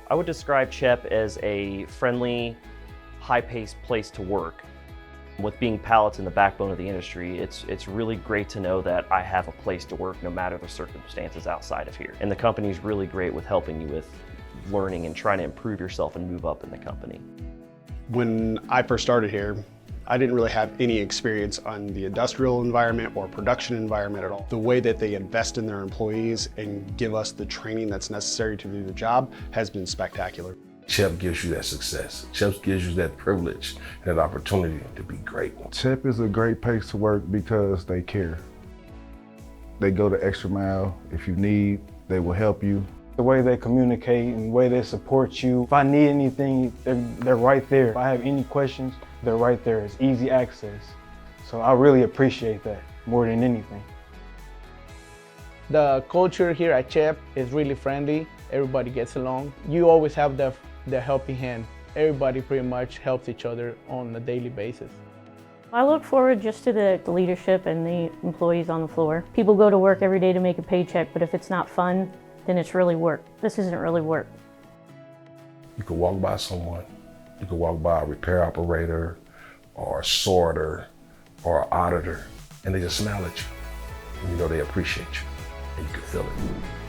I would describe CHEP as a friendly, high-paced place to work. With being pallets in the backbone of the industry, it's really great to know that I have a place to work no matter the circumstances outside of here. And the company's really great with helping you with learning and trying to improve yourself and move up in the company. When I first started here, I didn't really have any experience on the industrial environment or production environment at all. The way that they invest in their employees and give us the training that's necessary to do the job has been spectacular. CHEP gives you that success. CHEP gives you that privilege and that opportunity to be great. CHEP is a great place to work because they care. They go the extra mile. If you need, they will help you. The way they communicate and the way they support you. If I need anything, they're right there. If I have any questions, they're right there. It's easy access. So I really appreciate that more than anything. The culture here at CHEP is really friendly. Everybody gets along. You always have the helping hand. Everybody pretty much helps each other on a daily basis. I look forward just to the leadership and the employees on the floor. People go to work every day to make a paycheck, but if it's not fun, then it's really work. This isn't really work. You could walk by someone, you could walk by a repair operator or a sorter or an auditor, and they just smile at you. And you know they appreciate you, and you can feel it.